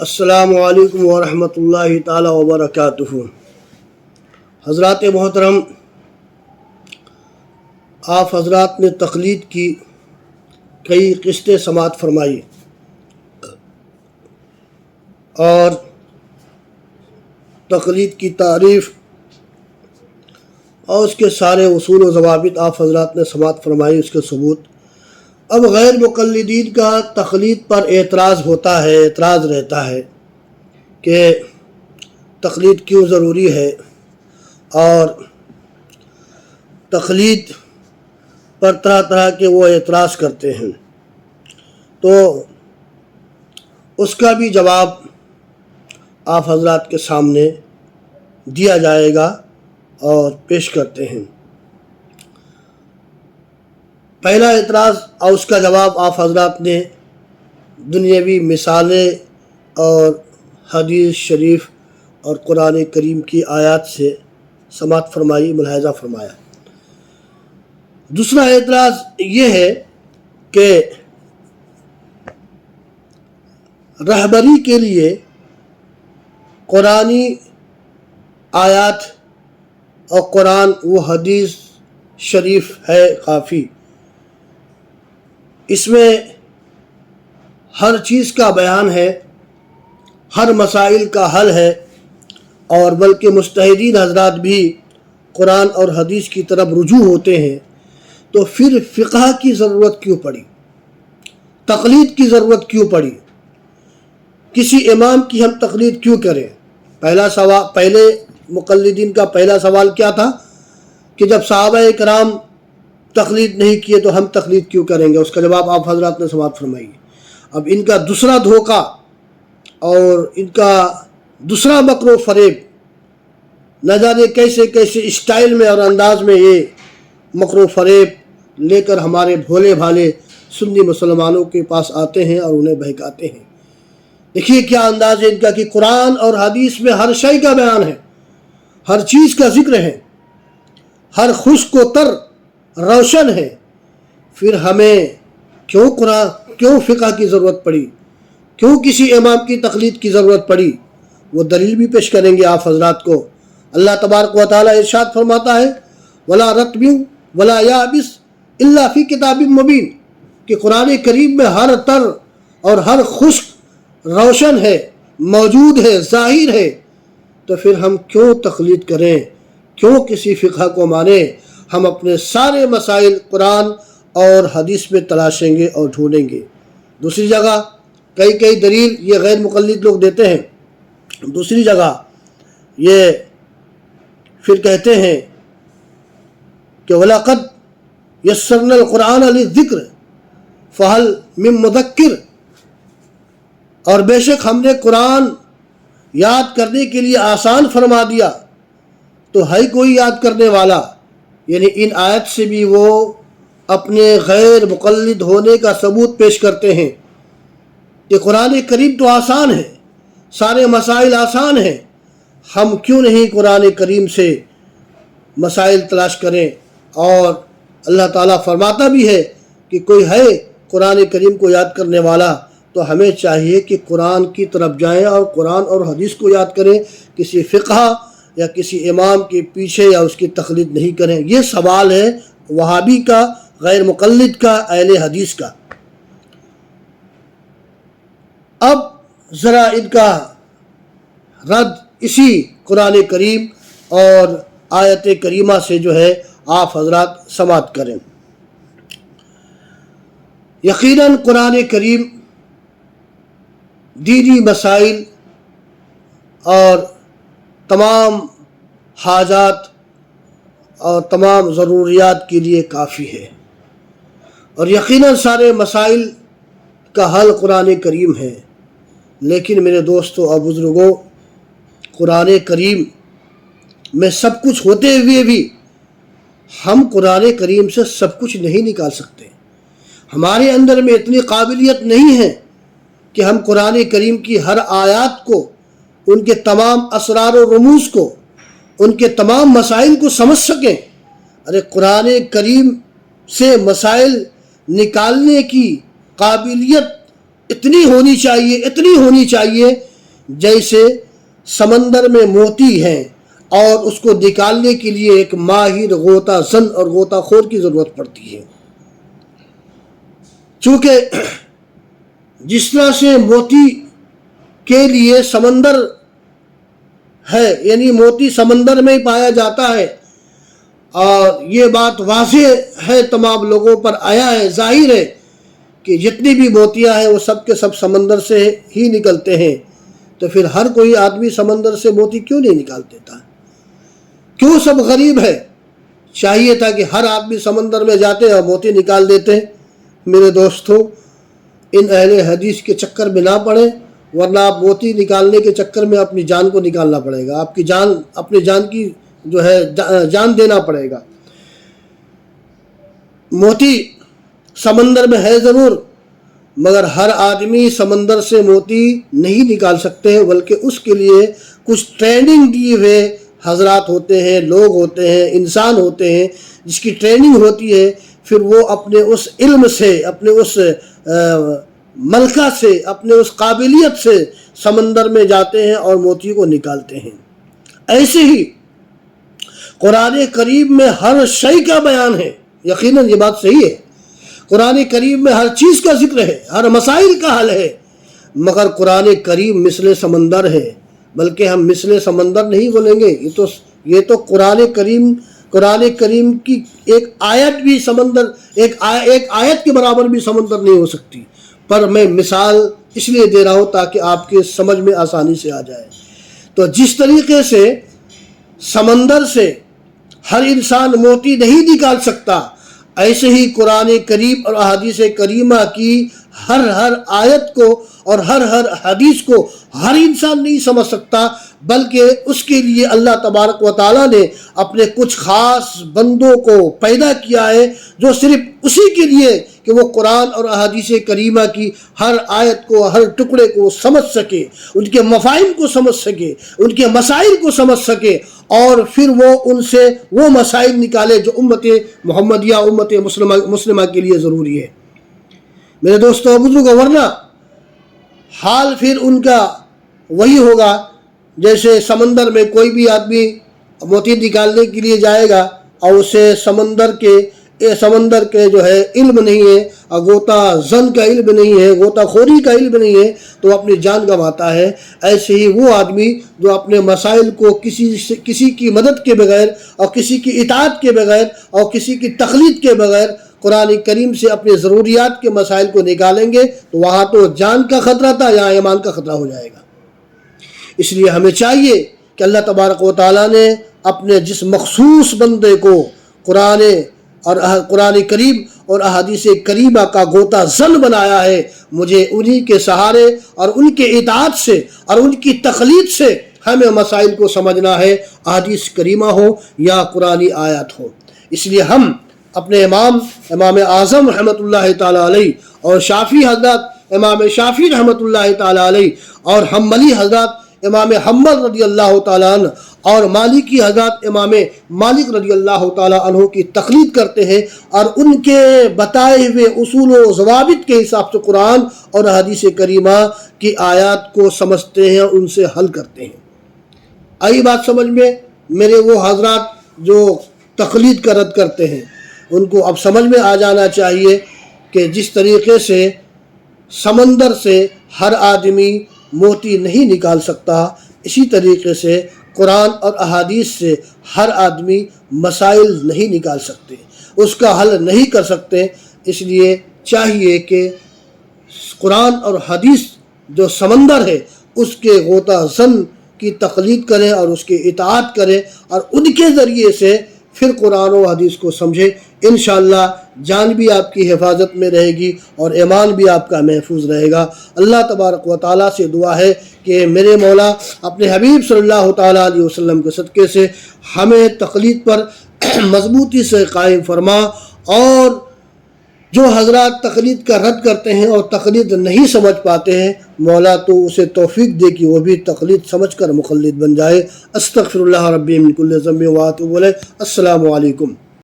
السلام علیکم ورحمۃ اللہ تعالی وبرکاتہ۔ حضرات محترم، آپ حضرات نے تقلید کی کئی قسطیں سماعت فرمائی اور تقلید کی تعریف اور اس کے سارے اصول و ضوابط آپ حضرات نے سماعت فرمائی، اس کے ثبوت۔ اب غیر مقلدین کا تقلید پر اعتراض ہوتا ہے، اعتراض رہتا ہے کہ تقلید کیوں ضروری ہے، اور تقلید پر طرح طرح کے وہ اعتراض کرتے ہیں، تو اس کا بھی جواب آپ حضرات کے سامنے دیا جائے گا اور پیش کرتے ہیں۔ پہلا اعتراض اور اس کا جواب آپ حضرات نے دنیاوی مثالیں اور حدیث شریف اور قرآن کریم کی آیات سے سماعت فرمائی، ملاحظہ فرمایا۔ دوسرا اعتراض یہ ہے کہ رہبری کے لیے قرآنی آیات اور قرآن و حدیث شریف ہے کافی، اس میں ہر چیز کا بیان ہے، ہر مسائل کا حل ہے، اور بلکہ مجتہدین حضرات بھی قرآن اور حدیث کی طرف رجوع ہوتے ہیں، تو پھر فقہ کی ضرورت کیوں پڑی، تقلید کی ضرورت کیوں پڑی، کسی امام کی ہم تقلید کیوں کریں؟ پہلے مقلدین کا پہلا سوال کیا تھا کہ جب صحابہ کرام تقلید نہیں کیے تو ہم تقلید کیوں کریں گے؟ اس کا جواب آپ حضرات نے سماعت فرمائی۔ اب ان کا دوسرا دھوکہ اور ان کا دوسرا مکر و فریب، نہ جانے کیسے کیسے اسٹائل میں اور انداز میں یہ مکر و فریب لے کر ہمارے بھولے بھالے سنی مسلمانوں کے پاس آتے ہیں اور انہیں بہکاتے ہیں۔ دیکھیے کیا انداز ہے ان کا کہ قرآن اور حدیث میں ہر شے کا بیان ہے، ہر چیز کا ذکر ہے، ہر خشک و تر روشن ہے، پھر ہمیں کیوں فقہ کی ضرورت پڑی، کیوں کسی امام کی تقلید کی ضرورت پڑی؟ وہ دلیل بھی پیش کریں گے آپ حضرات کو۔ اللہ تبارک و تعالی ارشاد فرماتا ہے وَلَا رَطْبٍ وَلَا يَابِسٍ إِلَّا فِي كِتَابٍ مُبِينٍ، کہ قرآن کریم میں ہر تر اور ہر خشک روشن ہے، موجود ہے، ظاہر ہے، تو پھر ہم کیوں تقلید کریں، کیوں کسی فقہ کو مانیں؟ ہم اپنے سارے مسائل قرآن اور حدیث میں تلاشیں گے اور ڈھونڈیں گے۔ دوسری جگہ کئی دلیل یہ غیر مقلد لوگ دیتے ہیں، دوسری جگہ یہ پھر کہتے ہیں کہ وَلَقَدْ يَسَّرْنَا الْقُرْآنَ لِلذِّكْرِ فَهَلْ مِن مُّدَّكِّرٍ، اور بے شک ہم نے قرآن یاد کرنے کے لیے آسان فرما دیا، تو ہے کوئی یاد کرنے والا؟ یعنی ان آیت سے بھی وہ اپنے غیر مقلد ہونے کا ثبوت پیش کرتے ہیں کہ قرآن کریم تو آسان ہے، سارے مسائل آسان ہیں، ہم کیوں نہیں قرآن کریم سے مسائل تلاش کریں؟ اور اللہ تعالیٰ فرماتا بھی ہے کہ کوئی ہے قرآن کریم کو یاد کرنے والا، تو ہمیں چاہیے کہ قرآن کی طرف جائیں اور قرآن اور حدیث کو یاد کریں، کسی فقہ یا کسی امام کے پیچھے یا اس کی تقلید نہیں کریں۔ یہ سوال ہے وہابی کا، غیر مقلد کا، اہل حدیث کا۔ اب ذرا ان کا رد اسی قرآن کریم اور آیت کریمہ سے جو ہے آپ حضرات سماعت کریں۔ یقیناً قرآن کریم دینی مسائل اور تمام حاجات اور تمام ضروریات کے لیے کافی ہے، اور یقیناً سارے مسائل کا حل قرآن کریم ہے۔ لیکن میرے دوستوں اور بزرگوں، قرآن کریم میں سب کچھ ہوتے ہوئے بھی ہم قرآن کریم سے سب کچھ نہیں نکال سکتے۔ ہمارے اندر میں اتنی قابلیت نہیں ہے کہ ہم قرآن کریم کی ہر آیات کو، ان کے تمام اسرار و رموز کو، ان کے تمام مسائل کو سمجھ سکیں۔ ارے قرآن کریم سے مسائل نکالنے کی قابلیت اتنی ہونی چاہیے جیسے سمندر میں موتی ہیں اور اس کو نکالنے کے لیے ایک ماہر غوطہ زن اور غوطہ خور کی ضرورت پڑتی ہے۔ چونکہ جس طرح سے موتی کے لیے سمندر ہے، یعنی موتی سمندر میں ہی پایا جاتا ہے، اور یہ بات واضح ہے، تمام لوگوں پر آیا ہے، ظاہر ہے کہ جتنی بھی موتیاں ہیں وہ سب کے سب سمندر سے ہی نکلتے ہیں، تو پھر ہر کوئی آدمی سمندر سے موتی کیوں نہیں نکال دیتا؟ کیوں سب غریب ہے؟ چاہیے تھا کہ ہر آدمی سمندر میں جاتے اور موتی نکال دیتے۔ میرے دوستو، ان اہل حدیث کے چکر میں نہ پڑیں، ورنہ آپ موتی نکالنے کے چکر میں اپنی جان کو نکالنا پڑے گا، آپ کی جان، اپنی جان کی جو ہے جان دینا پڑے گا۔ موتی سمندر میں ہے ضرور، مگر ہر آدمی سمندر سے موتی نہیں نکال سکتے، بلکہ اس کے لیے کچھ ٹریننگ دیے ہوئے حضرات ہوتے ہیں، لوگ ہوتے ہیں، انسان ہوتے ہیں، جس کی ٹریننگ ہوتی ہے، پھر وہ اپنے اس علم سے، اپنے اس ملکہ سے، اپنے اس قابلیت سے سمندر میں جاتے ہیں اور موتی کو نکالتے ہیں۔ ایسے ہی قرآن کریم میں ہر شے کا بیان ہے، یقیناً یہ بات صحیح ہے، قرآن کریم میں ہر چیز کا ذکر ہے، ہر مسائل کا حل ہے، مگر قرآن کریم مثل سمندر ہے، بلکہ ہم مثل سمندر نہیں بولیں گے، یہ تو قرآن کریم کی ایک آیت بھی سمندر، ایک آیت کے برابر بھی سمندر نہیں ہو سکتی، پر میں مثال اس لیے دے رہا ہوں تاکہ آپ کے سمجھ میں آسانی سے آ جائے۔ تو جس طریقے سے سمندر سے ہر انسان موتی نہیں نکال سکتا، ایسے ہی قرآن کریم اور احادیث کریمہ کی ہر آیت کو اور ہر حدیث کو ہر انسان نہیں سمجھ سکتا، بلکہ اس کے لیے اللہ تبارک و تعالیٰ نے اپنے کچھ خاص بندوں کو پیدا کیا ہے، جو صرف اسی کے لیے کہ وہ قرآن اور احادیث کریمہ کی ہر آیت کو، ہر ٹکڑے کو سمجھ سکے، ان کے مفاہیم کو سمجھ سکے، ان کے مسائل کو سمجھ سکے، اور پھر وہ ان سے وہ مسائل نکالے جو امت محمدیہ، امت مسلمہ کے لیے ضروری ہے۔ میرے دوستو بزرگو، ورنہ حال پھر ان کا وہی ہوگا جیسے سمندر میں کوئی بھی آدمی موتی نکالنے کے لیے جائے گا اور اسے سمندر کے جو ہے علم نہیں ہے، اور غوطہ زن کا علم نہیں ہے، غوطہ خوری کا علم نہیں ہے، تو اپنی جان گنواتا ہے۔ ایسے ہی وہ آدمی جو اپنے مسائل کو کسی کی مدد کے بغیر اور کسی کی اطاعت کے بغیر اور کسی کی تقلید کے بغیر قرآن کریم سے اپنے ضروریات کے مسائل کو نکالیں گے، تو وہاں تو جان کا خطرہ تھا، یہاں ایمان کا خطرہ ہو جائے گا۔ اس لیے ہمیں چاہیے کہ اللہ تبارک و تعالیٰ نے اپنے جس مخصوص بندے کو قرآن کریم اور احادیث کریمہ کا غوطہ زن بنایا ہے، مجھے انہی کے سہارے اور ان کے اطاعت سے اور ان کی تقلید سے ہمیں مسائل کو سمجھنا ہے، احادیث کریمہ ہو یا قرآنی آیات ہو۔ اس لیے ہم اپنے امام اعظم رحمۃ اللہ تعالیٰ علیہ اور شافعی حضرات امام شافعی رحمۃ اللہ تعالیٰ علیہ اور حنبلی حضرات امام حنبل رضی اللہ تعالیٰ عنہ اور مالکی حضرات امام مالک رضی اللہ تعالیٰ عنہ کی تقلید کرتے ہیں، اور ان کے بتائے ہوئے اصول و ضوابط کے حساب سے قرآن اور حدیث کریمہ کی آیات کو سمجھتے ہیں اور ان سے حل کرتے ہیں۔ آئی بات سمجھ میں؟ میرے وہ حضرات جو تقلید کا رد کرتے ہیں، ان کو اب سمجھ میں آ جانا چاہیے کہ جس طریقے سے سمندر سے ہر آدمی موتی نہیں نکال سکتا، اسی طریقے سے قرآن اور احادیث سے ہر آدمی مسائل نہیں نکال سکتے، اس کا حل نہیں کر سکتے۔ اس لیے چاہیے کہ قرآن اور حدیث جو سمندر ہے اس کے غوطہ زن کی تقلید کریں اور اس کی اطاعت کریں، اور ان کے ذریعے سے پھر قرآن و حدیث کو سمجھے۔ انشاءاللہ جان بھی آپ کی حفاظت میں رہے گی اور ایمان بھی آپ کا محفوظ رہے گا۔ اللہ تبارک و تعالیٰ سے دعا ہے کہ میرے مولا اپنے حبیب صلی اللہ تعالیٰ علیہ وسلم کے صدقے سے ہمیں تقلید پر مضبوطی سے قائم فرما، اور جو حضرات تقلید کا رد کرتے ہیں اور تقلید نہیں سمجھ پاتے ہیں، مولا تو اسے توفیق دے کہ وہ بھی تقلید سمجھ کر مقلد بن جائے۔ استغفر اللہ ربی من کل ذنب و اتوب الیہ۔ السلام علیکم۔